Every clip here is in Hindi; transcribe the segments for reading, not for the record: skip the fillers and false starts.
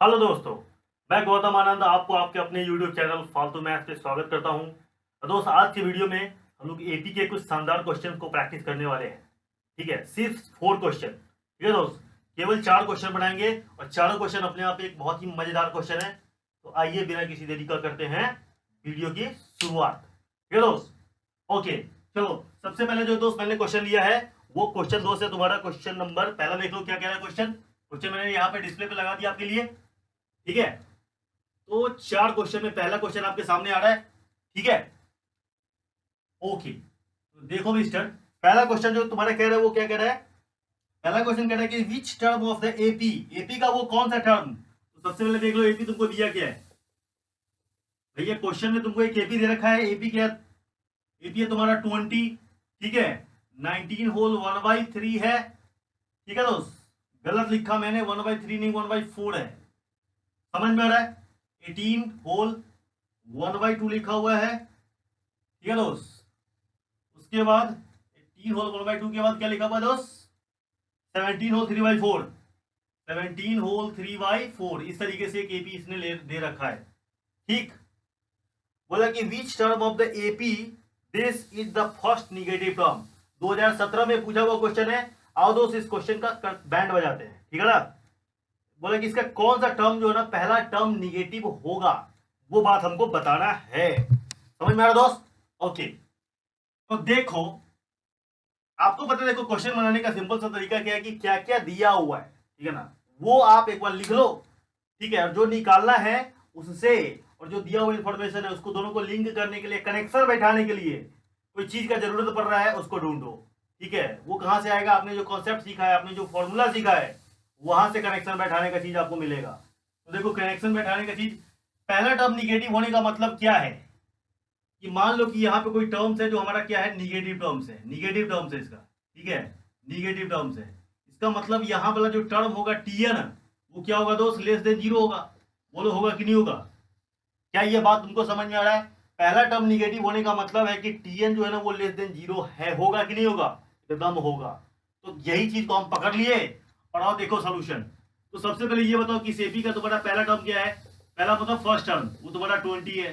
हेलो दोस्तों, मैं गौतम आनंद आपको आपके अपने यूट्यूब चैनल फालतू मैथ पे स्वागत करता हूं। तो दोस्त, आज की वीडियो में हम लोग एपी के कुछ शानदार क्वेश्चन को प्रैक्टिस करने वाले हैं। ठीक है, सिर्फ 4 क्वेश्चन। ठीक है दोस्त, केवल 4 क्वेश्चन बनाएंगे और चारों क्वेश्चन अपने आप एक बहुत ही मजेदार क्वेश्चन है। तो आइए बिना किसी देरी का करते हैं वीडियो की शुरुआत। ठीक है दोस्त, ओके। चलो, सबसे पहले जो दोस्त मैंने क्वेश्चन लिया है वो क्वेश्चन दोस्त है तुम्हारा क्वेश्चन नंबर पहला। देख लो क्या कह रहा है क्वेश्चन। क्वेश्चन मैंने यहाँ पे डिस्प्ले पे लगा दिया आपके लिए। ठीक है, तो 4 क्वेश्चन में पहला क्वेश्चन आपके सामने आ रहा है। ठीक है, ओके। तो देखो मिस्टर, पहला क्वेश्चन जो तुम्हारा कह रहा है वो क्या कह रहा है। पहला क्वेश्चन कह रहा है कि which term of the AP, AP का वो कौन सा टर्म। तो सबसे पहले देख लो एपी तुमको दिया क्या है। भैया क्वेश्चन में तुमको एक एपी दे रखा है। एपी क्या, एपी है तुम्हारा 20। ठीक है, 19 होल 1/3 है। ठीक है दोस्त, गलत लिखा मैंने, 1/3 नहीं 1/4 है। समझ में आ रहा है। 18 होल 1/2 लिखा हुआ है। ठीक है दोस्त, उसके बाद 18 होल 1/2 के बाद क्या लिखा हुआ है दोस्त, 17 होल 3/4। 17 होल 3/4 इस तरीके से एक एपी इसने दे रखा है। ठीक, बोला कि which term of the AP this is the first negative term. 2017 में पूछा हुआ क्वेश्चन है। आओ दोस्त इस क्वेश्चन का बैंड बजाते हैं। ठीक है ना। बोला कि इसका कौन सा टर्म जो है ना पहला टर्म निगेटिव होगा, वो बात हमको बताना है। समझ में आ रहा दोस्त। ओके, तो देखो, आपको पता है, देखो क्वेश्चन बनाने का सिंपल सा तरीका क्या है कि क्या क्या दिया हुआ है, ठीक है ना, वो आप एक बार लिख लो। ठीक है, और जो निकालना है उससे और जो दिया हुआ इंफॉर्मेशन है उसको दोनों को लिंक करने के लिए, कनेक्शन बैठाने के लिए कोई चीज का जरूरत पड़ रहा है उसको ढूंढो। ठीक है, वो कहां से आएगा, आपने जो कॉन्सेप्ट सीखा है, आपने जो फॉर्मूला सीखा है वहां से कनेक्शन बैठाने का चीज आपको मिलेगा। तो देखो कनेक्शन बैठाने का चीज, पहला टर्म निगेटिव होने का मतलब क्या है कि मान लो कि यहाँ पे कोई टर्म्स है जो हमारा क्या है, निगेटिव टर्म्स है। निगेटिव टर्म्स है इसका। ठीक है, निगेटिव टर्म्स है। इसका मतलब यहाँ वाला जो टर्म होगा टीएन, वो क्या होगा दोस्त, लेस देन 0 होगा। बोलो होगा कि नहीं होगा। क्या ये बात तुमको समझ में आ रहा है। पहला टर्म निगेटिव होने का मतलब है कि टीएन जो है ना वो लेस देन 0 है, होगा कि नहीं होगा, एकदम होगा। तो यही चीज को हम पकड़ लिए और आओ देखो सोल्यूशन। तो सबसे पहले ये बताओ कि सेपी का तुम्हारा पहला टर्म क्या है। पहला मतलब फर्स्ट टर्म, वो तुम्हारा 20 है।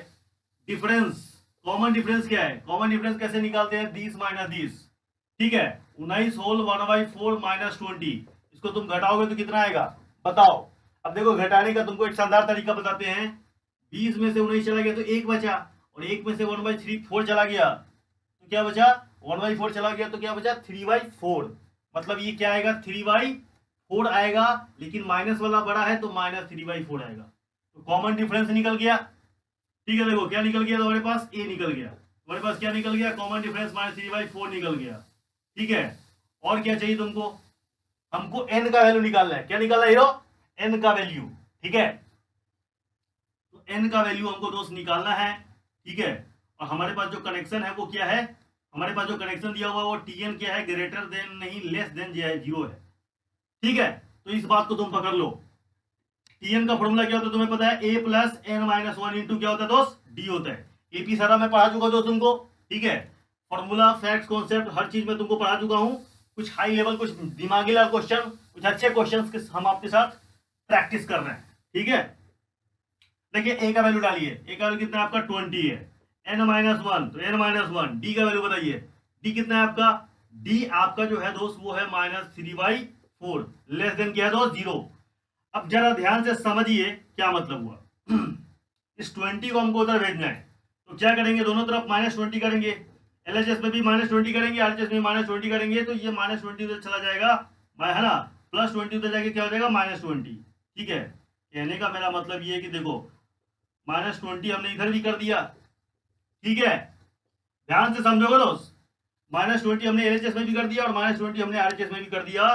डिफरेंस, कॉमन डिफरेंस क्या है, कॉमन डिफरेंस कैसे निकालते हैं, 20 माइनस 20। ठीक है, 19 होल 1/4 माइनस 20। इसको तुम घटाओगे तो कितना आएगा बताओ। अब देखो घटाने का तुमको एक शानदार तरीका बताते हैं। 20 में से 19 चला गया तो एक बचा, और एक में से 1/4 चला गया तो क्या बचा, 1/4 चला गया तो क्या बचा, 3/4। मतलब ये क्या आएगा, 3/4 आएगा, लेकिन माइनस वाला बड़ा है तो -3/4 आएगा। तो कॉमन डिफरेंस निकल गया। ठीक है, देखो क्या निकल गया, तुम्हारे पास ए निकल गया, तुम्हारे पास क्या निकल गया, कॉमन डिफरेंस -3/4 निकल गया। ठीक है, और क्या चाहिए तुमको, हमको एन का वैल्यू निकालना है। क्या निकालना है हीरो, एन का वैल्यू। ठीक है, तो एन का वैल्यू हमको दोस्त निकालना है। ठीक है, और हमारे पास जो कनेक्शन है वो क्या है, हमारे पास जो कनेक्शन दिया हुआ है वो टीएन क्या है, ग्रेटर देन नहीं लेस देन 0 है। ठीक है, तो इस बात को तुम पकड़ लो। टीएन का फॉर्मूला क्या होता है तुम्हें पता है, a plus n minus 1 into क्या होता है दोस्त, डी होता है। एपी सारा मैं पढ़ा चुका दोस्त तुमको। ठीक है, फॉर्मूला फैक्ट कॉन्सेप्ट हर चीज में तुमको पढ़ा चुका हूं। कुछ हाई लेवल, कुछ दिमागी लेवल क्वेश्चन, कुछ अच्छे क्वेश्चन हम आपके साथ प्रैक्टिस कर रहे हैं। ठीक है, देखिए ए का वैल्यू डालिए। ए का वैल्यू कितना है आपका, 20 है। n-1 तो n-1। डी का वैल्यू बताइए, डी कितना है आपका, डी आपका जो है दोस्त वो है -3/4। लेस देन क्या है दोस्त, 0। अब जरा ध्यान से समझिए क्या मतलब हुआ। इस 20 को हमको उधर भेजना है, तो क्या करेंगे, दोनों तरफ -20 करेंगे। एलएचएस में भी -20 करेंगे, आरएचएस में -20 करेंगे, तो ये -20 उधर चला जाएगा, है ना, +20 उधर जाके क्या हो जाएगा, -20। ठीक है, कहने का मेरा मतलब ये है कि देखो -20 हमने इधर भी कर दिया। ठीक है, ध्यान से समझोगे दोस्त, -20 हमने एलएचएस में भी कर दिया और -20 हमने आरएचएस में भी कर दिया,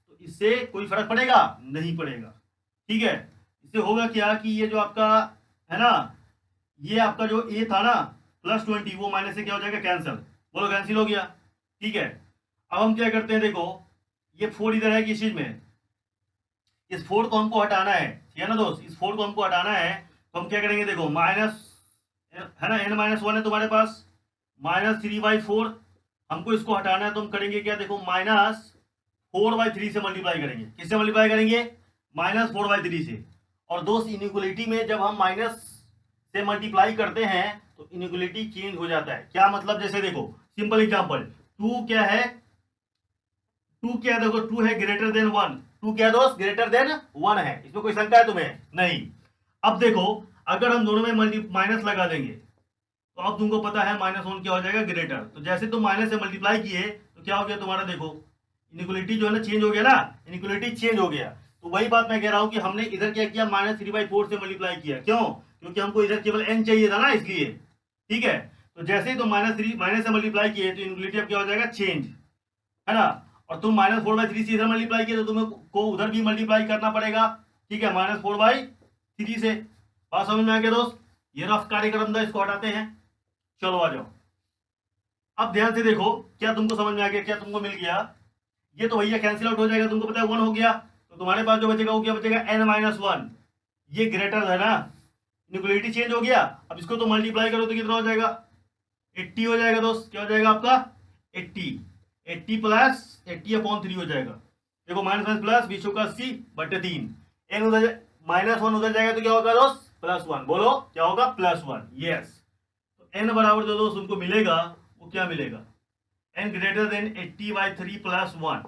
तो इससे कोई फर्क पड़ेगा, नहीं पड़ेगा। ठीक है, इससे होगा क्या कि ये जो आपका है ना, ये आपका जो ए था ना +20, वो माइनस से क्या हो जाएगा, कैंसिल। बोलो कैंसिल हो गया। ठीक है, अब हम क्या करते हैं, देखो ये 4 इधर है किस चीज में, इस 4 को हमको हटाना है। ठीक है ना दोस्त, इस 4 को हमको हटाना है, तो हम क्या करेंगे, देखो माइनस है ना, n-1 है तुम्हारे पास, -3/4। हमको इसको हटाना है तो हम करेंगे क्या, देखो -4/3 से मल्टीप्लाई करेंगे। किससे मल्टीप्लाई करेंगे, -4/3 से। और दोस्त इनइक्वलिटी में जब हम माइनस से मल्टीप्लाई करते हैं तो इनइक्वलिटी चेंज हो जाता है। क्या मतलब, जैसे देखो सिंपल एग्जांपल, टू क्या है, टू क्या है, देखो टू है ग्रेटर देन वन, टू क्या है दोस्त, ग्रेटर देन वन है, इसमें कोई शंका है तुम्हें? नहीं। अब देखो अगर हम दोनों में माइनस लगा देंगे तो अब तुमको पता है माइनस वन क्या हो जाएगा, ग्रेटर। तो जैसे तुम माइनस से मल्टीप्लाई किए तो क्या हो गया तुम्हारा, देखो इनइक्वलिटी जो है ना चेंज हो गया ना, इनइक्वलिटी चेंज हो गया। तो वही बात मैं कह रहा हूं कि हमने इधर क्या किया, -3/4 से मल्टीप्लाई किया। क्यों? क्योंकि हमको इधर केवल n चाहिए था ना, इसलिए। ठीक है, तो जैसे ही तुम माइनस से मल्टीप्लाई किए तो इनइक्वलिटी अब क्या हो जाएगा, चेंज, है ना। और तुम -4/3 से इधर मल्टीप्लाई किए तो तुम्हें को उधर भी मल्टीप्लाई करना पड़ेगा। ठीक है, -4/3 से। बात समझ में आ गया दोस्त? ये रफ कार्यक्रम था, इसको हटाते हैं। चलो आ जाओ, अब ध्यान से देखो, क्या तुमको समझ में आ गया, क्या तुमको मिल गया? ये तो भैया कैंसिल आउट हो जाएगा, तुमको पता है 1 हो गया, तो तुम्हारे पास जो बचेगा वो क्या बचेगा, n-1। ये ग्रेटर है ना, इनइक्वलिटी चेंज हो गया। अब इसको तो मल्टीप्लाई करो तो कितना हो जाएगा, 80 हो जाएगा दोस्त। क्या हो जाएगा आपका, 80 प्लस 80/3 हो जाएगा। देखो माइनस प्लस 20/80/3, n उधर -1 उधर जाएगा तो क्या होगा दोस्त, +1। बोलो क्या होगा, +1। यस, तो n बराबर जो दोस्त उनको मिलेगा वो क्या मिलेगा, n ग्रेटर देन 80/3 + 1।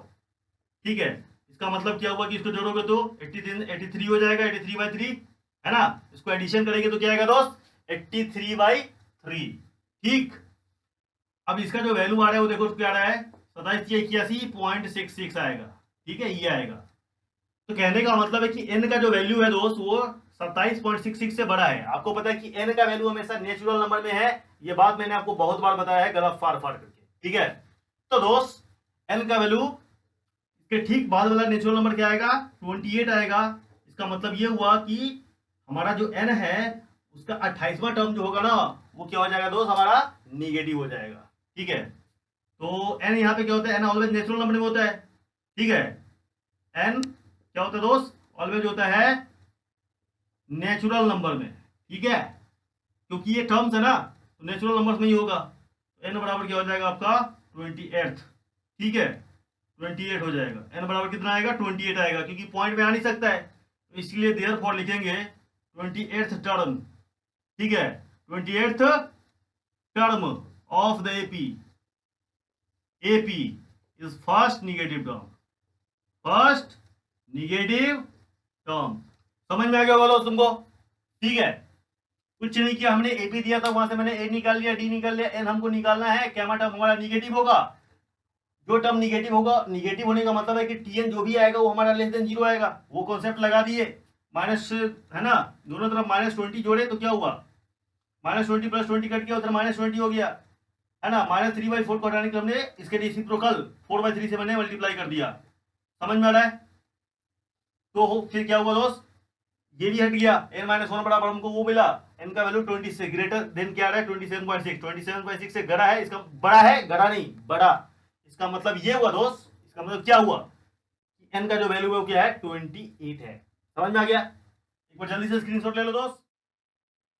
ठीक है, इसका मतलब क्या हुआ कि इसको जोड़ोगे तो 83 हो जाएगा, 83/3, है ना। इसको एडिशन करेंगे तो क्या आएगा दोस्त, 83/3। ठीक, अब इसका जो वैल्यू आ रहा है वो देखो क्या आ रहा है, 2781.66 आएगा। ठीक है, ये आएगा। तो कहने का मतलब है कि n का जो वैल्यू है दोस्त वो 27.66 से बड़ा है। आपको पता है कि n का वैल्यू हमेशा नेचुरल नंबर में है, ये बात मैंने आपको बहुत बार बताया है, गलत फाड़ फाड़ करके। ठीक है, तो दोस्त n का वैल्यू के ठीक बाद वाला नेचुरल नंबर क्या आएगा, 28 आएगा। इसका मतलब ये हुआ कि हमारा जो n है उसका 28वां टर्म जो होगा ना वो क्या हो जाएगा दोस्त, हमारा निगेटिव हो जाएगा। ठीक है, तो n यहाँ पे क्या होता है, n ऑलवेज नेचुरल नंबर में होता है। ठीक है, n क्या होता है दोस्त, ऑलवेज होता है नेचुरल नंबर में। ठीक है, क्योंकि ये टर्म्स है ना तो नेचुरल नंबर्स में ही होगा। तो n बराबर क्या हो जाएगा आपका 28। ठीक है, 28 हो जाएगा। n बराबर कितना आएगा, 28 आएगा, क्योंकि पॉइंट में आ नहीं सकता है, तो इसलिए देयरफॉर लिखेंगे 28th टर्म। ठीक है, 28th term of the AP is first negative term, first negative term. समझ में आ गया होगा तुमको? ठीक है, कुछ नहीं किया, हमने AP दिया था, वहां से मैंने A निकाल लिया, D निकाल लिया, N हमको निकालना है, क्या टर्म हमारा निगेटिव होगा। जो टर्म निगेटिव होगा, निगेटिव होने का मतलब है कि Tn जो भी आएगा वो हमारा लेस देन 0 आएगा। वो कॉन्सेप्ट लगा दिए, माइनस है ना, दोनों तरफ -20 जोड़े तो क्या हुआ, -20 + 20 कट गया, उधर -20 हो गया, है ना। -3/4 को हटाने के लिए हमने इसके रेसिप्रोकल 4/3 से मैंने मल्टीप्लाई कर दिया। समझ में आ रहा है? तो फिर क्या हुआ दोस्त, ये भी हट गया, n-1 बराबर हमको वो मिला, n का वैल्यू 20 से ग्रेटर देन क्या आ रहा है, 27.6। 27.6 से गड़ा है, इसका बड़ा है, गड़ा नहीं बड़ा। इसका मतलब ये हुआ दोस्त, इसका मतलब क्या हुआ कि n का जो वैल्यू है वो क्या है, 28 है। समझ में आ गया? एक बार जल्दी से स्क्रीनशॉट ले लो दोस्त।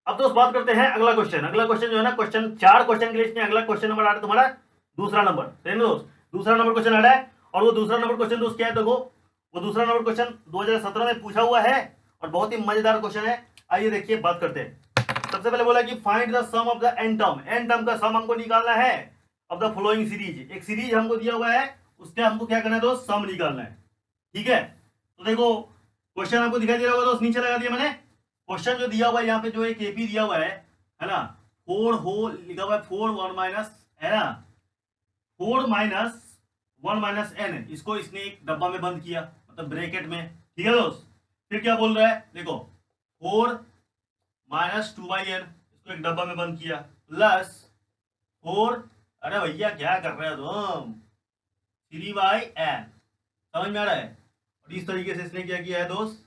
अब दोस्त बात करते हैं अगला क्वेश्चन। अगला क्वेश्चन जो है ना, क्वेश्चन 4 क्वेश्चन के लिस्ट में अगला क्वेश्चन नंबर आ रहा है तुम्हारा दूसरा नंबर, सही ना दोस्त, दूसरा नंबर क्वेश्चन आ रहा है। और वो दूसरा नंबर क्वेश्चन दोस्त क्या है, देखो वो दूसरा नंबर क्वेश्चन 2017 में पूछा हुआ है और बहुत ही मजेदार क्वेश्चन है। आइए देखिए, बात करते हैं। सबसे पहले बोला कि find the sum of the n term, n term का सम हमको निकालना है ऑफ द फॉलोइंग सीरीज। एक सीरीज हमको दिया हुआ है, उसका हमको क्या करना है दोस्त, सम निकालना है। ठीक है, तो देखो क्वेश्चन आपको दिखाई दे रहा होगा दोस्त, नीचे लगा दिया मैंने क्वेश्चन जो दिया हुआ है, यहाँ पे जो एक AP दिया हुआ है ना, 4 होल लिखा हुआ है, 4 1 माइनस, है ना, 4 - 1 - n, इसको इसने एक डब्बा में बंद किया, मतलब ब्रैकेट में। ठीक है दोस्त, फिर क्या बोल रहा है, देखो 4 - 2/n, इसको एक डब्बा में बंद किया, प्लस 4, अरे भैया क्या कर रहे हो तुम, 3/n। समझ में आ रहा है? और इस तरीके से इसने क्या किया है दोस्त,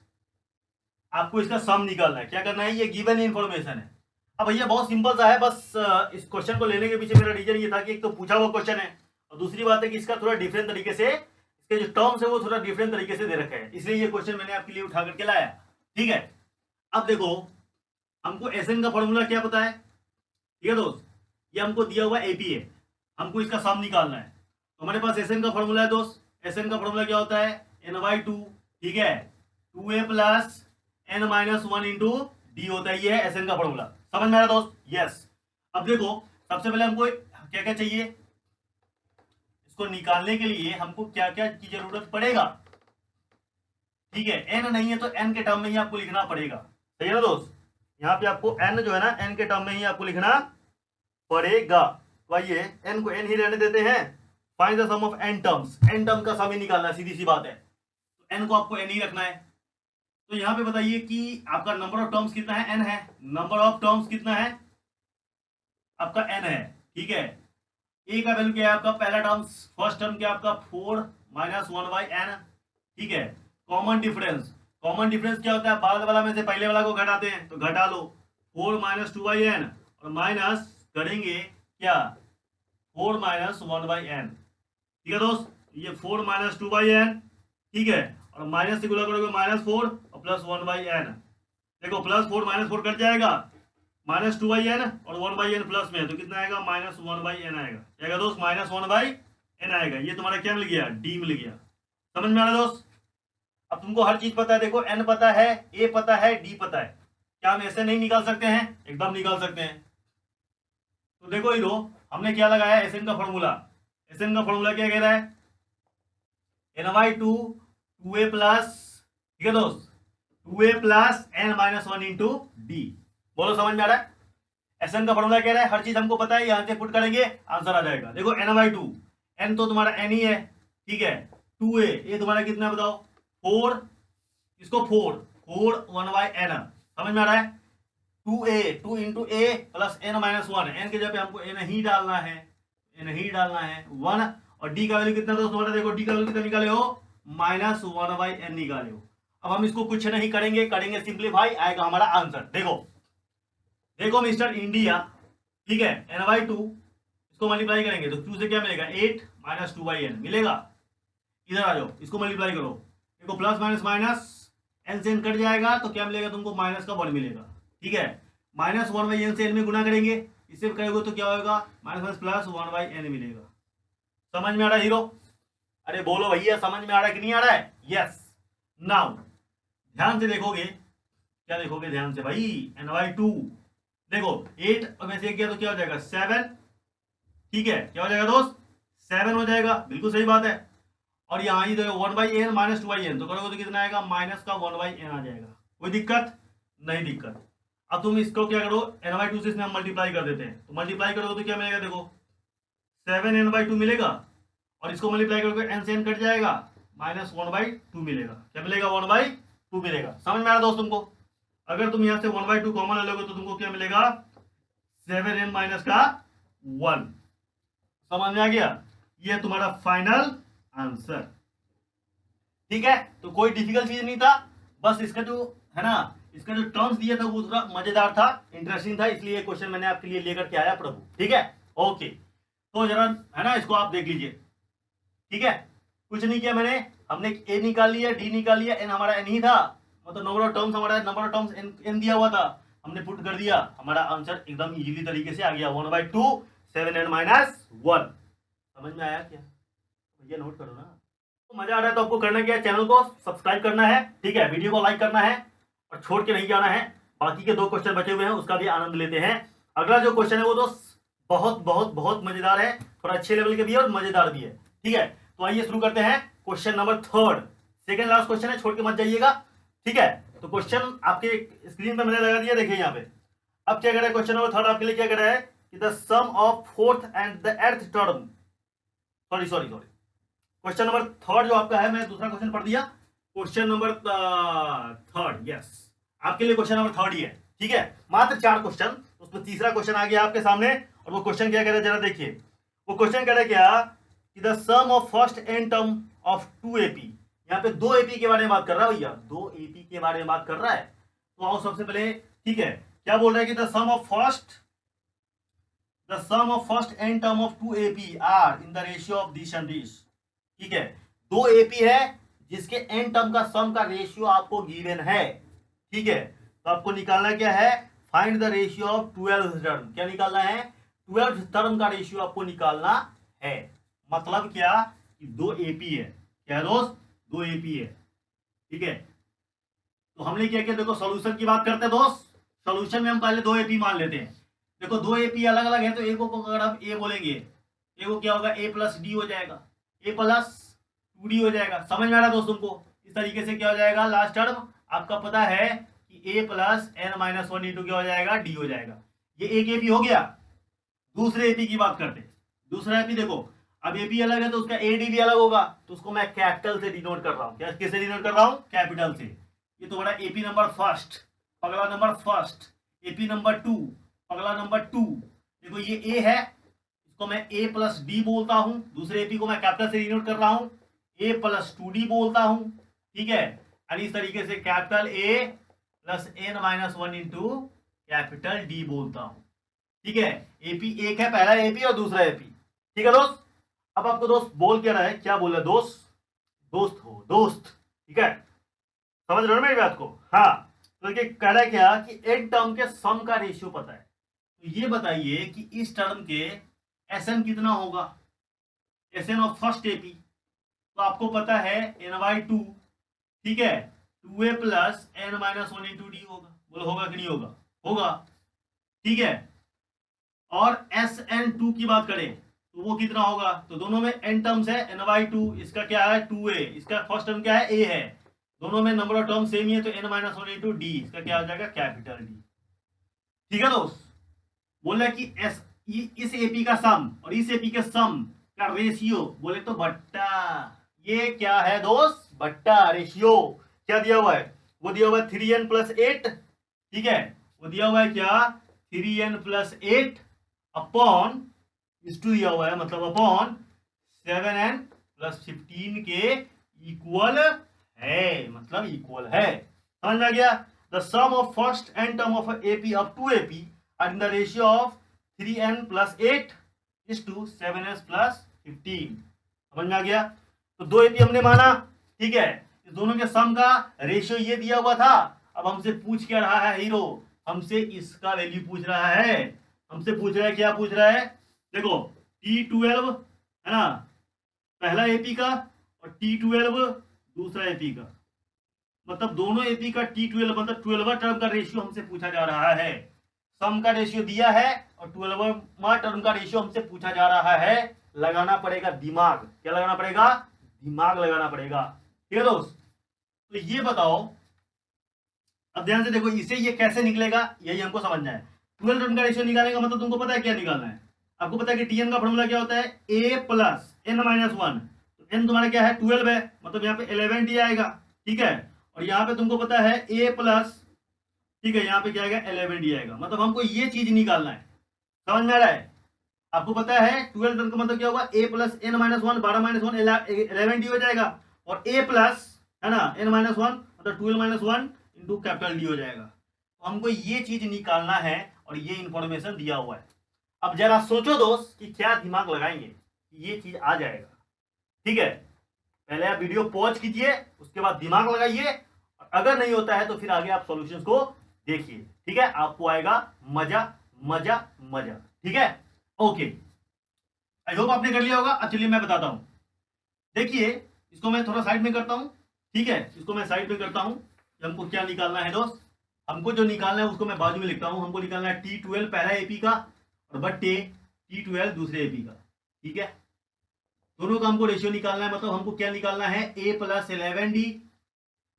आपको इसका सम निकालना है। क्या करना है, ये गिवन इंफॉर्मेशन है। अब भैया बहुत सिंपल सा है, बस इस क्वेश्चन को लेने के पीछे मेरा रीजन ये था कि एक तो पूछा हुआ क्वेश्चन है और दूसरी बात है कि इसका थोड़ा डिफरेंट तरीके से, इसके जो टर्म्स है वो थोड़ा डिफरेंट तरीके से दे रखा है, इसलिए ये क्वेश्चन मैंने आपके लिए उठा करके लाया। ठीक है, अब देखो हमको Sn का फॉर्मूला क्या पता है। ठीक है दोस्त, ये हमको दिया हुआ AP है, हमको इसका सम निकालना है। तो हमारे पास Sn का फॉर्मूला है दोस्त, Sn का फॉर्मूला क्या होता है, n/2। ठीक है, 2a + n-1 इंटू डी होता है, ये है Sn का फॉर्मूला। समझ में आ रहा दोस्त? यस। अब देखो सबसे पहले हमको क्या क्या चाहिए, इसको निकालने के लिए हमको क्या क्या की जरूरत पड़ेगा। ठीक है, n नहीं है तो n के टर्म में ही आपको लिखना पड़ेगा। सही है ना दोस्त? यहाँ पे आपको n जो है ना n के टर्म में ही आपको लिखना पड़ेगा। तो आइए n को n ही रहने देते हैं। Find the sum of n terms, n term का सम ही निकालना है, सीधी सी बात है। तो n को आपको n ही रखना है। तो यहाँ पे बताइए कि आपका नंबर ऑफ टर्म्स कितना है, n है। नंबर ऑफ टर्म्स कितना है आपका, n है। ठीक है, a का वैल्यू क्या है आपका, पहला टर्म्स फर्स्ट टर्म क्या आपका 4 माइनस 1/n। ठीक है, कॉमन डिफरेंस, कॉमन डिफरेंस क्या होता है, बाद वाला में से पहले वाला को घटाते हैं, तो घटा लो 4 माइनस 2/n और माइनस करेंगे क्या 4 माइनस 1/n। ठीक है दोस्त, ये 4 माइनस 2/n। ठीक है, और माइनस से गुणा करोगे -4 और प्लस 1/n। देखो प्लस 4 -4 कट जाएगा, -2/n और 1/n प्लस में है, तो कितना आएगा -1/n आएगा दोस्त, -1/n आएगा। ये तुम्हारा क्या मिल गया, डी मिल गया। समझ में आ रहा है दोस्त? अब तुमको हर चीज पता है, देखो n पता है, a पता है, d पता है, क्या हम ऐसे नहीं निकाल सकते हैं? एकदम निकाल सकते हैं। तो देखो हीरो, हमने क्या लगाया, Sn का फॉर्मूला। Sn का फॉर्मूला क्या कह रहा है, ny2 2a प्लस, ठीक है दोस्त, 2a plus n-1 into D. बोलो समझ में आ रहा है? Sn का फॉर्मूला कह रहा है, हर चीज हमको पता है, यहां से पुट करेंगे आंसर आ जाएगा। देखो ny2, n तो तुम्हारा n ही है। ठीक है, 2a, ये तुम्हारा कितना बताओ 4, इसको 4 1/n। समझ में आ रहा है? 2a 2 into a plus n-1, n के जगह पे हमको n ही डालना है, n ही डालना है 1। और d का वैल्यू कितना दोस्त तुम्हारा, देखो d का वैल्यू कितना निकाले हो, -1/n निकाले हो। अब हम इसको कुछ नहीं करेंगे, करेंगे सिंप्लीफाई, आएगा हमारा आंसर। देखो देखो मिस्टर इंडिया, ठीक है, n/2 इसको मल्टीप्लाई करेंगे तो 2 से क्या मिलेगा 8 माइनस 2/n मिलेगा। इधर आ जाओ, इसको मल्टीप्लाई करो, देखो प्लस माइनस माइनस n से n कट जाएगा तो क्या मिलेगा तुमको, माइनस का 1 मिलेगा। ठीक है, -1/n से n में गुना करेंगे, इससे करोगे तो क्या होगा, माइनस प्लस 1/n मिलेगा। समझ में आ रहा है हीरो? अरे बोलो भैया, समझ में आ रहा है कि नहीं आ रहा है? यस। नाउ ध्यान से देखोगे, क्या देखोगे ध्यान से भाई, n/2 देखो 8 में से किया तो क्या हो जाएगा 7। ठीक है, क्या हो जाएगा दोस्त, 7 हो जाएगा, बिल्कुल सही बात है। और यहाँ ही देखो 1/n माइनस 2/n, तो करोगे तो कितना आएगा, माइनस का 1/n आ जाएगा। कोई दिक्कत नहीं? दिक्कत। अब तुम इसको क्या करो, n/2 से इसमें हम मल्टीप्लाई कर देते हैं, तो मल्टीप्लाई करोगे तो क्या मिलेगा, देखो 7n/2 मिलेगा, और इसको मल्टीप्लाई करोगे n से n कट जाएगा, -1/2 मिलेगा। क्या मिलेगा, 1/2 मिलेगा। समझ में आ रहा दोस्त तुमको? अगर तुम यहाँ से 1/2 कॉमन ले लोगे तो तुमको क्या मिलेगा, 7n माइनस का 1। समझ में आ गया? ये तुम्हारा फाइनल आंसर। ठीक है, तो कोई डिफिकल्ट चीज नहीं था, बस इसका जो है ना, इसका जो टर्म्स दिया था वो थोड़ा मजेदार था, इंटरेस्टिंग था, इसलिए क्वेश्चन मैंने आपके लिए लेकर के आया प्रभु। ठीक है, ओके, तो जरा है ना इसको आप देख लीजिए। ठीक है, कुछ नहीं किया मैंने, हमने a निकाल लिया, d निकाल लिया, n हमारा n ही था, मतलब नंबर ऑफ टर्म्स हमारा, नंबर ऑफ टर्म्स n दिया हुआ था, हमने पुट कर दिया, हमारा आंसर एकदम इजीली तरीके से आ गया, 1/2 7n-1। समझ में आया क्या भैया? नोट करो ना। तो मजा आ रहा है तो आपको करना क्या है, चैनल को सब्सक्राइब करना है, ठीक है, वीडियो को लाइक करना है और छोड़ के नहीं जाना है। बाकी के 2 क्वेश्चन बचे हुए हैं, उसका भी आनंद लेते हैं। अगला जो क्वेश्चन है वो तो बहुत बहुत बहुत मजेदार है, थोड़ा अच्छे लेवल के भी है और मजेदार भी है। ठीक है, तो आइए शुरू करते हैं। Question number 3, second last question है, छोड़ के मत जाइएगा। ठीक है, तो क्वेश्चन आपके स्क्रीन पे मैंने लगा दिया, देखिए यहाँ पे। अब क्या कर रहा है क्वेश्चन नंबर 3 आपके लिए, क्या कर रहा है कि the sum of 4th and the 8th term, sorry question number 3 जो आपका है, मैं दूसरा क्वेश्चन पढ़ दिया, क्वेश्चन नंबर 3, यस, आपके लिए क्वेश्चन नंबर 3 ही है। ठीक है, मात्र 4 क्वेश्चन, उसमें तीसरा क्वेश्चन आ गया आपके सामने, और वो क्वेश्चन क्या कह रहा है जरा देखिए। वो क्वेश्चन कह रहा है क्या कि the sum of first n term of 2 AP, यहाँ पे 2 AP के बारे में बात कर रहा है भैया, 2 AP के बारे में बात कर रहा है। तो आओ सबसे पहले, ठीक है, क्या बोल रहा है कि the sum of first n term of 2 AP are in the ratio of this and this. ठीक है, 2 AP है जिसके n टर्म का सम का रेशियो आपको गिवन है। ठीक है, तो आपको निकालना क्या है, find the ratio of 12th term. क्या निकालना है, 12th टर्म का रेशियो आपको निकालना है। मतलब क्या कि 2 AP है, क्या दोस्त, 2 AP है। ठीक है, तो हमने क्या किया, देखो सॉल्यूशन की बात करते हैं दोस्त। सॉल्यूशन में हम पहले दो एपी मान लेते हैं। देखो दो एपी अलग अलग है, तो एक को अगर हम ए बोलेंगे, ए को क्या होगा, ए प्लस डी हो जाएगा, ए प्लस 2d हो जाएगा। समझ में आ रहा है दोस्त तुमको? इस तरीके से क्या हो जाएगा, लास्ट टर्म आपका पता है कि a plus n minus one into क्या हो जाएगा, डी हो जाएगा। ये एक एपी हो गया। दूसरे एपी की बात करते हैं। दूसरा एपी देखो, अब एपी अलग है तो उसका एडी भी अलग होगा, तो उसको मैं कैपिटल से डिनोट कर रहा हूं। क्या किससे डिनोट कर रहा हूं, कैपिटल से। ये तो बड़ा एपी नंबर फर्स्ट, अगला नंबर फर्स्ट, एपी नंबर 2, अगला नंबर 2। देखो ये ए है, इसको मैं ए प्लस डी बोलता हूं। दूसरे एपी को मैं कैपिटल से डिनोट कर रहा हूं, ए प्लस 2d बोलता हूं। ठीक है, और इस तरीके से capital A plus n minus one into capital D बोलता हूं। ठीक है, एपी एक है, पहला एपी और दूसरा एपी। ठीक है दोस्त, अब आपको दोस्त बोल क्या रहा है, क्या बोल रहा है दोस्त, दोस्त हो दोस्त। ठीक है, समझ रहे हो मेरी बात को? हाँ, तो कह रहा है क्या कि एन टर्म के सम का रेशियो पता है, तो ये बताइए कि इस टर्म के एसएन कितना होगा, एसएन ऑफ फर्स्ट एपी। तो आपको पता है n/2, ठीक है, 2a plus n minus one into d होगा। बोलो होगा कि नहीं होगा? होगा। ठीक है, और SN2 की बात करें तो वो कितना होगा, तो दोनों में n टर्म्स है, n/2, इसका क्या है 2a, इसका फर्स्ट टर्म क्या है a है, दोनों में नंबर ऑफ टर्म सेम ही है, तो n minus one into D, इसका क्या हो जाएगा, कैपिटल डी। ठीक है दोस्त, बोल रहा है कि इस एपी का सम और इस एपी के सम का रेशियो बोले तो बट्टा। ये क्या है दोस्त, बट्टा, रेशियो। क्या दिया हुआ है, वो दिया हुआ है 3n प्लस 8। ठीक है, वो दिया हुआ है क्या, 3n प्लस 8 अपॉन इस टू दिया हुआ है, मतलब अपॉन 7n प्लस 15 के इक्वल है, मतलब इक्वल है। समझ में आ गया? The sum of first n term of AP up to AP are in the ratio of 3n plus 8 is to 7s plus 15। समझ में आ गया? तो दो एपी हमने माना। ठीक है, इस दोनों के सम का रेशियो ये दिया हुआ था। अब हमसे पूछ क्या रहा है हीरो, हमसे इसका वैल्यू पूछ रहा है। हमसे पूछ रहा है, क्या पूछ रहा है, देखो T12 है ना, पहला एपी का, और T12 दूसरा एपी का, मतलब दोनों एपी का T12 मतलब 12वां टर्म का रेशियो हमसे पूछा जा रहा है। सम का रेशियो दिया है और 12वां टर्म का रेशियो हमसे पूछा जा रहा है। लगाना पड़ेगा दिमाग। क्या लगाना पड़ेगा, दिमाग लगाना पड़ेगा। ठीक है दोस्त, तो ये बताओ, अब ध्यान से देखो, इसे ये कैसे निकलेगा यही हमको समझना है। 12 टर्म का रेशियो निकालने का मतलब तुमको पता है क्या निकालना है। आपको पता है कि टीएन का फॉर्मूला क्या होता है, a plus n minus one. तो एन तुम्हारा क्या है 12 है, मतलब यहाँ पे 11 डी आएगा। ठीक है, और यहाँ पे तुमको पता है ए प्लस, ठीक है, यहाँ पे क्या आएगा 11 डी आएगा। मतलब हमको ये चीज निकालना है। समझ में आ रहा है? आपको पता है 12 टर्म का मतलब क्या होगा, a plus n minus one, 12 minus one 11 d हो जाएगा, और ए प्लस है ना एन माइनस वन मतलब 12 minus one into capital D हो जाएगा। तो हमको ये चीज निकालना है और ये इंफॉर्मेशन दिया हुआ है। अब जरा सोचो दोस्त कि क्या दिमाग लगाएंगे, ये चीज आ जाएगा। ठीक है, पहले आप वीडियो पॉज कीजिए, उसके बाद दिमाग लगाइए, और अगर नहीं होता है तो फिर आगे आप सॉल्यूशंस को देखिए। ठीक है, आपको आएगा मजा मजा मजा। ठीक है, ओके, आई होप आपने कर लिया होगा। अब चलिए मैं बताता हूं। देखिए, इसको मैं थोड़ा साइड में करता हूं। ठीक है, इसको मैं साइड में करता हूं। हमको क्या निकालना है दोस्त, हमको जो निकालना है उसको मैं बाजू में लिखता हूं। हमको निकालना है T12 पहला एपी का और बट्टे T12 दूसरे एपी का। ठीक है, दोनों का हमको रेशियो निकालना है, मतलब हमको क्या निकालना है, a plus 11 d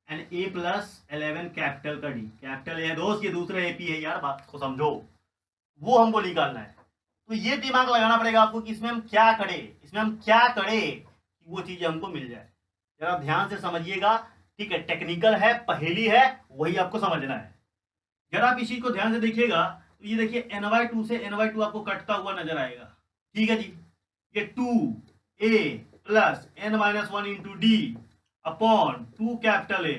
and a plus 11 capital का डी। कैपिटल है दोस्त, ये दूसरा एपी है यार, बात को समझो, वो हमको निकालना है। तो ये दिमाग लगाना पड़ेगा आपको कि इसमें हम क्या करें, इसमें हम क्या करें कि वो चीज हमको मिल जाए। जरा ध्यान से समझिएगा। ठीक है, टेक्निकल है, पहेली है, वही आपको समझना है। जरा आप इस चीज को ध्यान से देखिएगा, तो ये देखिए n/2 से n/2 आपको कटता हुआ नजर आएगा। ठीक है जी, ये 2a plus n minus one into d upon 2 capital A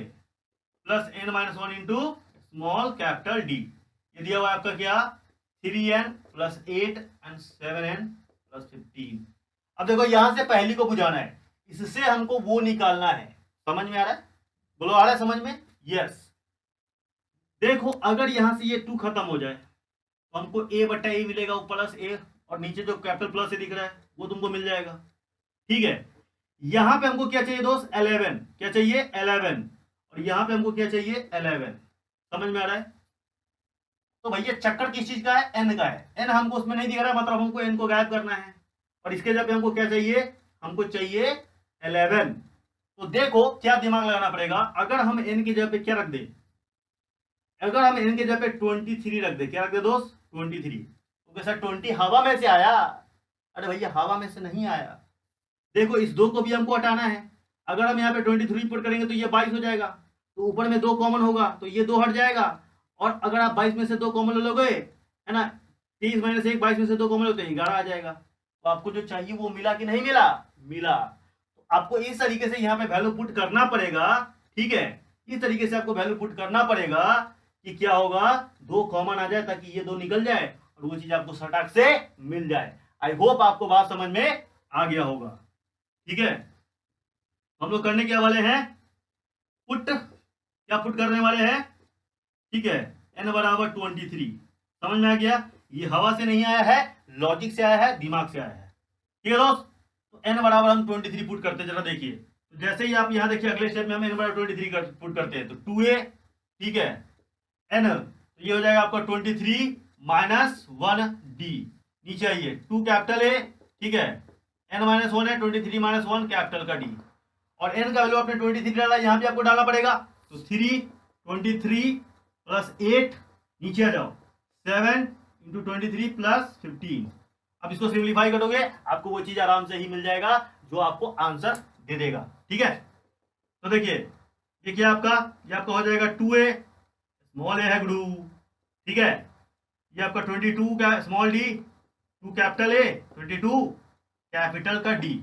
plus n minus one into small capital D. ये दिया हुआ है आपका क्या, 3n plus 8 and 7n plus 15। अब देखो यहां से पहली को बुझाना है, इससे हमको वो निकालना है। समझ में आ रहा है? बोलो आ रहा है समझ में? यस। देखो अगर यहां से ये 2 खत्म हो जाए तो हमको a बट्टा ए मिलेगा, वो प्लस ए, और नीचे जो कैपिटल प्लस ए दिख रहा है वो तुमको मिल जाएगा। ठीक है, यहां पे हमको क्या चाहिए दोस्त, 11। क्या चाहिए, 11। और यहाँ पे हमको क्या चाहिए 11। समझ में आ रहा है? तो भैया चक्कर किस चीज का है? एन का है। एन हमको उसमें नहीं दिख रहा है, मतलब हमको एन को गायब करना है। और इसके जगह पे हमको क्या चाहिए? हमको चाहिए 11। तो देखो क्या दिमाग लगाना पड़ेगा, अगर हम एन की जगह पे क्या रख दें, अगर हम एन की जगह पे 23 रख दे, क्या रख दे दोस्त? 23। तो कैसा 20 हवा में से आया? अरे भैया हवा में से नहीं आया। देखो इस 2 को भी हमको हटाना है। अगर हम यहाँ पे 23 पुट करेंगे तो ये 22 हो जाएगा, तो ऊपर में 2 कॉमन होगा तो ये 2 हट जाएगा। और अगर आप 22 में से 2 कॉमन ले लोगे, है ना, 30 -1 22 में से 2 कॉमन होते हैं 11 आ जाएगा। तो आपको जो चाहिए वो मिला कि नहीं मिला? मिला। तो आपको इस तरीके से यहाँ पे वैल्यू पुट करना पड़ेगा। ठीक है, इस तरीके से आपको वैल्यू पुट करना पड़ेगा कि क्या होगा, 2 कॉमन आ जाए ताकि ये 2 निकल जाए और वो चीज आपको सटाक से मिल जाए। आई होप आपको बात समझ में आ गया होगा। ठीक है, हम लोग करने क्या वाले हैं? पुट। क्या पुट करने वाले हैं? ठीक है, n बराबर 23। समझ में आ गया? ये हवा से नहीं आया है, लॉजिक से आया है, दिमाग से आया है। ठीक है दोस्त, तो n बराबर हम 23 पुट करते हैं। जरा देखिए, तो जैसे ही आप यहाँ देखिए अगले स्टेप में हम n बराबर 23 पुट करते हैं तो 2a, ठीक है, n, तो ये हो जाएगा आपका 23 माइनस 1d। नीचे आइए 2 कैपिटल ए, ठीक है, n माइनस 1 है, 23 माइनस 1 कैपिटल का d। और n का वैल्यू आपने 23 डाला, यहाँ भी आपको डालना पड़ेगा। तो 3 23 प्लस 8, नीचे आ जाओ 7 इंटू 23 प्लस 15। अब इसको सिंप्लीफाई करोगे आपको वो चीज आराम से ही मिल जाएगा जो आपको आंसर दे देगा। ठीक है, तो देखिए ये क्या आपका, ये आपका हो जाएगा 2a, स्मॉल ए है गुरु। ठीक है, ये आपका 22 का स्मॉल डी, 2 कैपिटल ए, 22 कैपिटल का डी।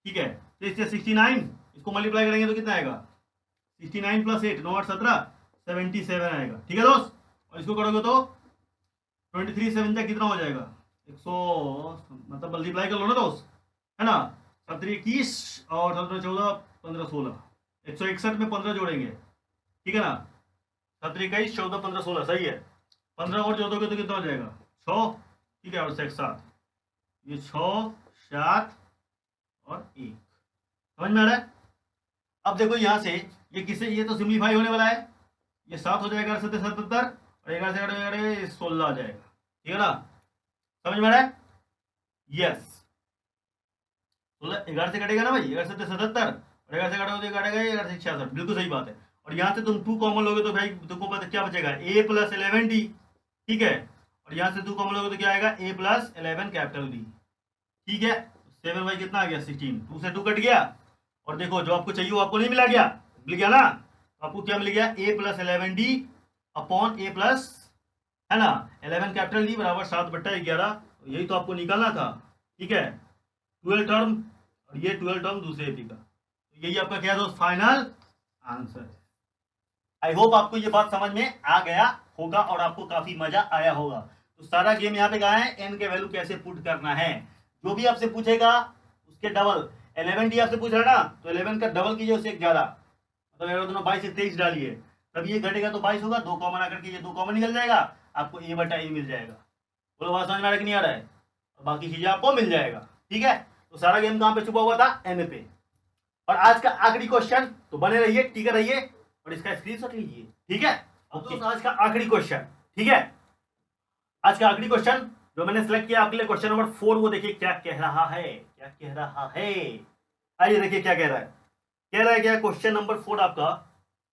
ठीक है, तो इससे 69, इसको मल्टीप्लाई करेंगे तो कितना आएगा? 69 प्लस 8 9 8 17 77 आएगा। ठीक है दोस्त, और इसको करोगे तो 23 7 जा कितना हो जाएगा? 100, मतलब मल्टीप्लाई कर लो ना दोस्त, है ना, 17 21 और 17 14 15 16, 161 में 15 जोड़ेंगे। ठीक है ना, 17 21 14 15 16, सही है। 15 और जोड़ोगे तो कितना हो जाएगा? 6। ठीक है, और 7, ये 6 7 और 1। समझ में आ रहा है? अब देखो यहाँ से ये किससे, ये तो सिंप्लीफाई होने वाला है। ये 7 हो जाएगा 7 77 और 11 से 16 आ जाएगा। ठीक है ना, समझ में आ रहा है? यस, 16 11 से कटेगा ना भाई, 11 से 77 और 11 से कटोगे तो कटेगा 11 से 66। बिल्कुल सही बात है। और यहाँ से तुम 2 कॉमन लोगे तो भाई तुमको पता क्या बचेगा? a plus 11d। ठीक है, और यहाँ से 2 कॉमन लोगे तो क्या आएगा? a plus 11 capital d। ठीक है, 7 भाई कितना आ गया? 16। 2 से 2 कट गया और देखो जो आपको चाहिए वो आपको नहीं मिला गया, मिल गया ना। तो आपको क्या मिल गया? a plus 11d upon a plus, है ना, 11 कैपिटल डी बराबर 7/11। यही तो आपको निकालना था। ठीक है, 12 टर्म और ये 12 टर्म दूसरे एपी का, तो यही आपका क्या दोस्त फाइनल आंसर है। आई होप आपको ये बात समझ में आ गया होगा और आपको काफी मजा आया होगा। तो सारा गेम यहाँ पे कहा है, एन के वैल्यू कैसे पुट करना है। जो भी आपसे पूछेगा उसके डबल, 11d आपसे पूछ रहा है ना, तो 11 का डबल कीजिए, उससे एक ज्यादा, मतलब अगर दोनों 22 से 23 डालिए तब ये घटेगा तो 22 होगा। 2 कॉमन आकर के ये 2 कॉमन निकल जाएगा, आपको a/a मिल जाएगा। बोलो बात समझ में आ रहा है कि नहीं आ रहा है? और बाकी चीजें आपको मिल जाएगा। ठीक है, तो सारा गेम कहां पे छुपा हुआ था? एन पे। और आज का आखिरी क्वेश्चन, तो बने रहिए, टिके रहिए और इसका स्क्रीनशॉट लीजिए। ठीक है, अब दोस्तों आज का आखिरी क्वेश्चन, ठीक है, आज का आखिरी क्वेश्चन जो मैंने सिलेक्ट किया आपके लिए, क्वेश्चन नंबर 4, वो देखिए क्या कह रहा है, क्या कह रहा है। आइए देखिए क्या कह रहा है। कह रहा है क्या? क्वेश्चन नंबर 4 आपका,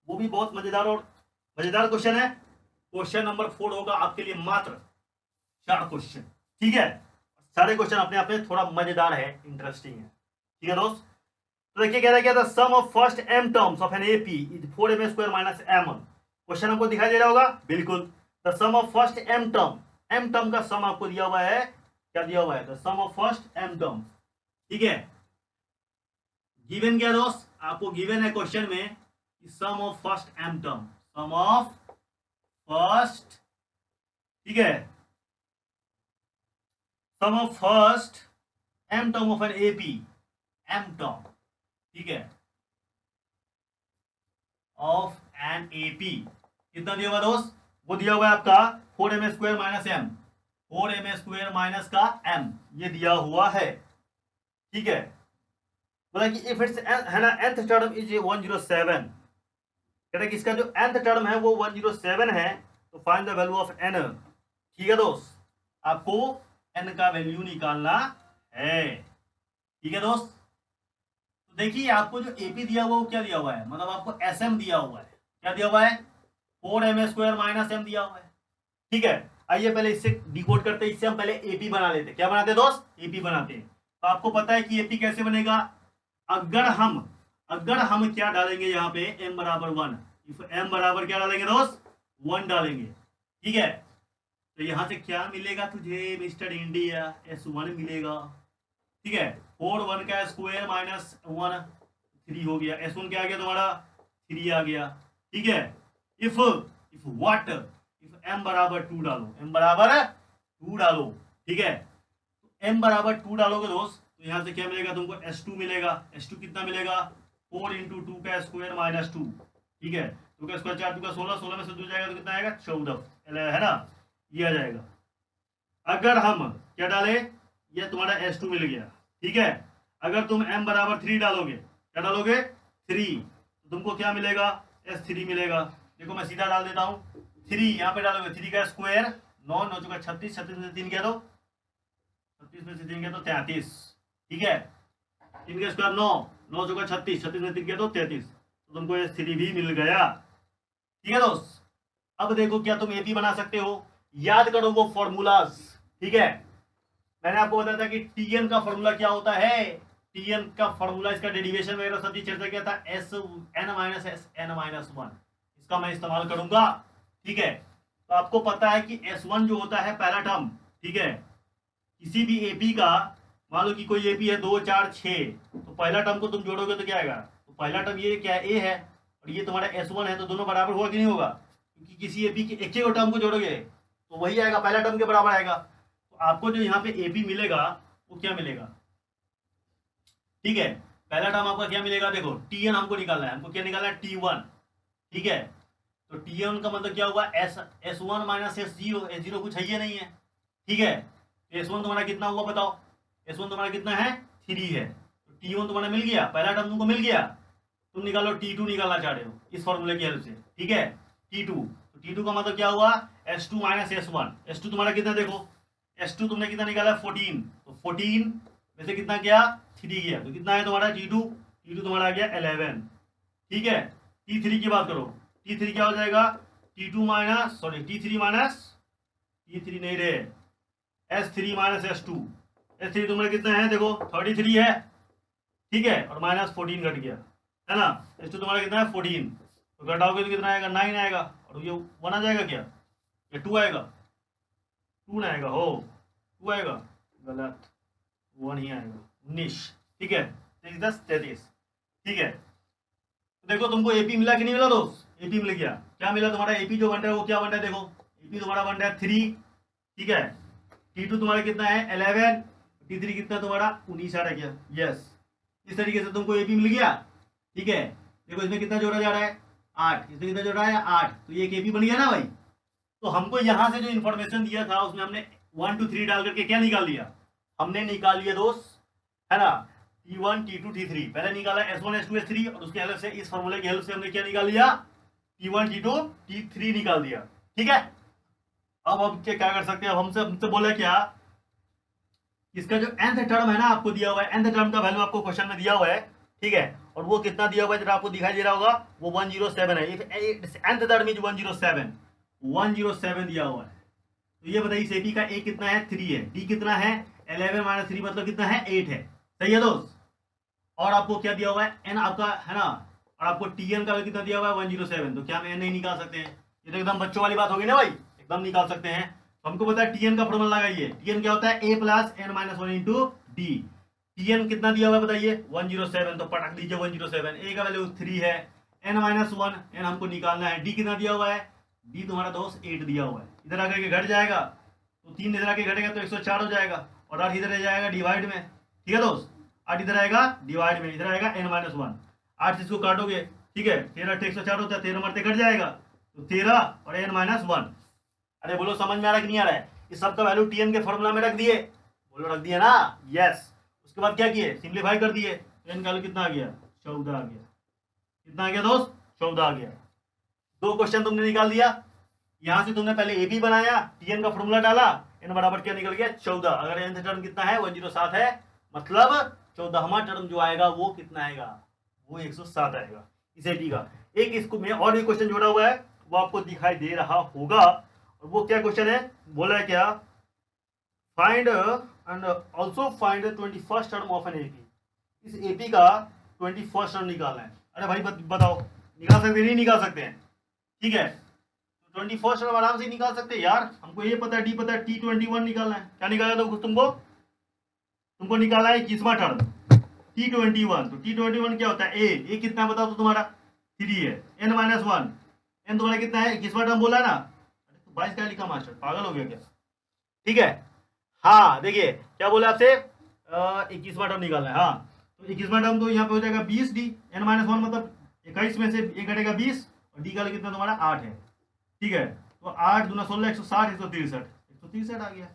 वो भी बहुत मजेदार और मजेदार क्वेश्चन है। क्वेश्चन नंबर 4 होगा आपके लिए मात्र 4 क्वेश्चन। ठीक है, सारे क्वेश्चन अपने आप में थोड़ा मजेदार है, इंटरेस्टिंग है। ठीक है दोस्त, तो देखिए कह रहा है क्या? The sum of first m terms of N AP is 4m² minus m। Question आपको दिखाई दे रहा होगा, बिल्कुल। The sum of first m term का सम आपको दिया हुआ है। क्या दिया हुआ है? The sum of first m term. ठीक है, गिवन क्या दोस्त? आपको गिवन है क्वेश्चन में sum of first m term, sum of first, ठीक है, sum of first m term of N AP, m term, ठीक है, ऑफ एन एपी कितना दिया हुआ दोस्त? वो दिया हुआ है आपका 4m² minus m, 4m² minus का m, ये दिया हुआ है। ठीक है, बोला कि इफ इट्स, है ना, nth टर्म इज 107, कह रहे कि इसका जो nth टर्म है वो 107 है, तो find the value of n। ठीक है दोस्त, आपको n का वैल्यू निकालना है। ठीक है दोस्त, तो देखिए आपको जो एपी दिया हुआ वो क्या दिया हुआ है, मतलब आपको एसएम दिया हुआ है। क्या दिया हुआ है, 4m² माइनस m दिया हुआ है। ठीक है, आइए पहले इससे डिकोड करते हैं। इससे हम पहले एपी बना लेते हैं। क्या बनाते हैं दोस्त, एपी बनाते हैं। तो आपको पता है कि एपी कैसे बनेगा, अगर हम क्या डालेंगे यहाँ पे m बराबर 1, इफ m बराबर क्या डालेंगे दोस्त, 1 डालेंगे। ठीक है, तो यहां से क्या मिलेगा तुझे मिस्टर इंडिया, S1 मिलेगा। ठीक है, 4 1 का स्क्वायर माइनस 1 3 हो गया। S1 क्या आ गया तुम्हारा, 3 आ गया। ठीक है, इफ व्हाट, इफ m बराबर 2 डालो, m बराबर 2 डालो। ठीक है, तो m बराबर 2 डालोगे दोस्त, तो यहां से क्या मिलेगा तुमको, S2 मिलेगा। S2 कितना मिलेगा, 4 इंटू 2 का स्क्वायर माइनस 2। ठीक है, 2 का स्क्वायर 4 2 का 16, 16 में से 2 जाएगा तो कितना आएगा, 14 है ना, ये आ जाएगा। अगर हम क्या डाले, ये तुम्हारा S2 मिल गया। ठीक है, अगर तुम m बराबर 3 डालोगे, क्या डालोगे 3, तो तुमको क्या मिलेगा, S3 मिलेगा। देखो मैं सीधा डाल देता हूँ, 3 यहाँ पे डालोगे, 3 का स्क्वायर 9 9 चौका 36, 36 में से 3 क्या दो, 36 में से 3 क्या दो 33। ठीक है, 3 का स्क्वायर 9 9 चौका 36, 36 में 3 क्या दो 33, तो तुमको S3 भी मिल गया। ठीक है दोस्त, अब देखो क्या तुम एपी बना सकते हो, याद करो वो फॉर्मूलाज। ठीक है, मैंने आपको बताया था कि टीएन का फॉर्मूला क्या होता है, टीएन का फॉर्मूला, इसका डेरिवेशन वगैरह सब चीज चर्चा किया था, Sn-1 इसका मैं इस्तेमाल करूंगा। ठीक है, तो आपको पता है कि S1 जो होता है पहला टर्म। ठीक है, किसी भी एपी का, मान लो कि कोई एपी है 2 4 6, तो पहला टर्म को तुम जोड़ोगे तो क्या आएगा, तो पहला टर्म ये क्या है, ए है, और ये तुम्हारा S1 है, तो दोनों बराबर होगा कि नहीं होगा, क्योंकि किसी एपी के एक टर्म को जोड़ोगे तो वही आएगा, पहला टर्म के बराबर आएगा। तो आपको जो यहाँ पे एपी मिलेगा वो क्या मिलेगा, ठीक है, पहला टर्म आपका क्या मिलेगा, देखो टीएन हमको निकालना है, हमको क्या निकालना है, T1। ठीक है, तो T1 का मतलब क्या हुआ, S1 माइनस S0, S0 कुछ है ही नहीं है। ठीक है, तो S1 तुम्हारा कितना हुआ बताओ, S1 तुम्हारा कितना है, 3 है, तो T1 तुम्हारा मिल गया, पहला टर्म तुमको मिल गया। तुम निकालो T2 निकालना चाह रहे हो इस फॉर्मूले की हेल्प से। ठीक है, T2, तो T2 का मतलब क्या हुआ, S2 माइनस S1। S2 तुम्हारा कितना, देखो S2 तुमने कितना निकाला, 14, तो 14 में से कितना गया, 3 गया, तो कितना है तुम्हारा T2, T2 तुम्हारा आ गया 11। ठीक है, T3 की बात करो, T3 क्या हो जाएगा, T2 minus sorry T3 minus T3 नहीं रहे, S3 माइनस S2। S3 तुम्हारा कितना है, देखो 33 है। ठीक है, और माइनस 14 घट गया, है ना। S2 तुम्हारा कितना है, 14, तो घटाओगे तो कितना आएगा, 9 आएगा, और ये 1 आ जाएगा क्या, ये 2 आएगा, 2 ना आएगा, हो 2 आएगा, गलत, 1 ही आएगा, 19। ठीक है, 23 10 33। ठीक है, तो देखो तुमको एपी मिला कि नहीं मिला दोस्त, एपी मिल गया। क्या मिला तुम्हारा, एपी जो बन रहा है वो क्या बन रहा है, देखो एपी तुम्हारा बन रहा है 3। ठीक है, T2 तुम्हारा कितना है 11, T3 कितना तुम्हारा 19 आ गया। यस, इस तरीके से तुमको एपी मिल गया। ठीक है, देखो इसमें कितना जोड़ा जा रहा है, 8, इसमें कितना जोड़ा है 8, तो ये एक एपी बन गया ना भाई। तो हमको यहाँ से जो इन्फॉर्मेशन दिया था उसमें हमने 1 2 3 डाल करके क्या निकाल लिया, हमने निकाल लिया दोस्त, है ना, T1 T2 T3, पहले निकाला S1 S2 S3, और उसके हेल्प से, इस फॉर्मूले की हेल्प से हमने क्या निकाल लिया, T1 T2 T3 निकाल दिया। ठीक है, अब हम क्या कर सकते हैं, अब हमसे बोला क्या, इसका जो nth टर्म है ना आपको दिया हुआ है, nth टर्म का वैल्यू आपको क्वेश्चन में दिया हुआ है। ठीक है, और वो कितना दिया हुआ है जरा आपको दिखाई दे रहा होगा, वो 107 है। nth टर्म इज 107 दिया हुआ है। तो ये बताइए सेपी का ए कितना है, 3 है, डी कितना है 11 माइनस 3 मतलब कितना है, 8 है। सही है दोस्त, और आपको क्या दिया हुआ है, एन आपका, है ना, और आपको टीएन का कितना दिया हुआ है 107, तो क्या हम एन नहीं निकाल सकते हैं, ये तो एकदम बच्चों वाली बात होगी ना भाई, एकदम निकाल सकते हैं। तो हमको पता है टीएन का फॉर्मूला लगाइए, टीएन क्या होता है, a plus n minus 1 into d. T n कितना दिया हुआ है बताइए 107, तो पटक दीजिए 107, ए का वैल्यू 3 है, एन माइनस 1 एन हमको निकालना है, डी कितना दिया हुआ है, डी तुम्हारा दोस्त 8 दिया हुआ है, इधर आकर के घट जाएगा, तो 3 इधर आके घटेगा तो 104 हो जाएगा, और 8 इधर जाएगा डिवाइड में। ठीक है दोस्त, 8 इधर आएगा डिवाइड में, इधर आएगा n माइनस 1, 8 से इसको काटोगे, ठीक है, 13 से 104 होता है, 13 मरते कट जाएगा, तो 13 और n माइनस 1। अरे बोलो समझ में आ रहा है कि नहीं आ रहा है, इस सब का वैल्यू टीएन के फॉर्मूला में रख दिए, बोलो रख दिए ना, यस। उसके बाद क्या किए, सिंप्लीफाई कर दिए, तो n का वैल्यू कितना आ गया, 14 आ गया, कितना आ गया दोस्त, 14 आ गया। दो क्वेश्चन तुमने निकाल दिया। यहां से तुमने पहले एबी बनाया, टीएन का फॉर्मूला डाला, एन बराबर क्या निकल गया 14। अगर एन टर्म कितना है 107 है, मतलब 14वां टर्म जो आएगा वो कितना आएगा, वो 107 आएगा इस एपी का। एक इसको में और भी क्वेश्चन जोड़ा हुआ है, वो आपको दिखाई दे रहा होगा। और वो क्या क्वेश्चन है, बोला है क्या, find and also find 21st term of an AP. इस एपी का 21st टर्म निकालना है। अरे भाई बताओ, निकाल सकते नहीं निकाल सकते हैं? ठीक है, 21st टर्म आराम से निकाल सकते हैं यार। हमको ये पता है, डी पता है, T21 निकालना है। क्या निकाला था तुमको निकाला है 21वां टर्म T21। तो T21 क्या होता है, ए कितना बताओ तो तुम्हारा 3 है, n-1, एन तुम्हारा कितना है 21वां टर्म बोला ना। 22 क्या लिखा मास्टर, पागल हो गया क्या? ठीक है, हाँ देखिए क्या बोला आपसे, 21वां टर्म निकालना है। हाँ तो 21वां टर्म तो यहाँ पे हो जाएगा 20d, n-1 मतलब 21 में से 1 घटेगा 20, और डी का कितना तुम्हारा 8 है। ठीक है, तो 8 दूना 16, 160, 163 आ गया,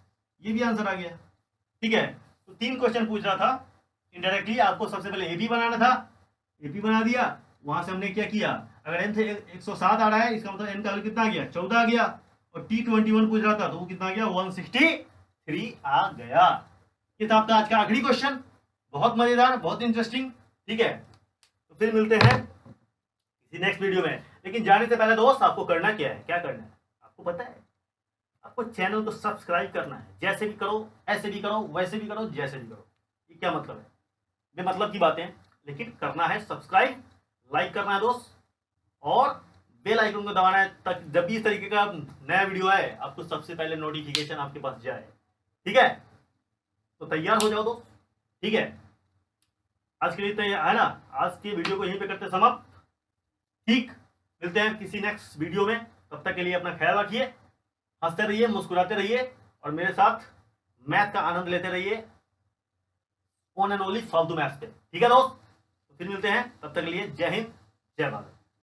ये भी आंसर आ गया। ठीक है, तो 3 क्वेश्चन पूछ रहा था इनडायरेक्टली। आपको सबसे पहले एपी बनाना था, एपी बना दिया। वहां से हमने क्या किया, अगर एन से 107 आ रहा है, इसका मतलब एन का वैल्यू कितना आ गया 14 आ गया। और T21 पूछ रहा था तो वो कितना आ गया 163 आ गया। ये था आपका आज का आखिरी क्वेश्चन, बहुत मजेदार, बहुत इंटरेस्टिंग। ठीक है, तो फिर मिलते हैं किसी नेक्स्ट वीडियो में। लेकिन जाने से पहले दोस्त आपको करना क्या है, क्या करना है आपको पता है, आपको चैनल को सब्सक्राइब करना है। जैसे भी करो, ऐसे भी करो, वैसे भी करो, जैसे भी करो। ये क्या मतलब है, बेमतलब की बातें, लेकिन करना है सब्सक्राइब, लाइक करना है दोस्त, और बेल आइकन को दबाना है, ताकि जब भी इस तरीके का नया वीडियो आए आपको सबसे पहले नोटिफिकेशन आपके पास जाए। ठीक है, तो तैयार हो जाओ दोस्त। ठीक है, आज के लिए तो है ना, आज की वीडियो को यहीं पे करते समाप्त। ठीक, मिलते हैं किसी नेक्स्ट वीडियो में। तब तक के लिए अपना ख्याल रखिए, हंसते रहिए, मुस्कुराते रहिए, और मेरे साथ मैथ का आनंद लेते रहिए, ओन एंड ओनली फालतू मैथ्स पे। ठीक है दोस्त, तो फिर मिलते हैं, तब तक के लिए जय हिंद, जय भारत।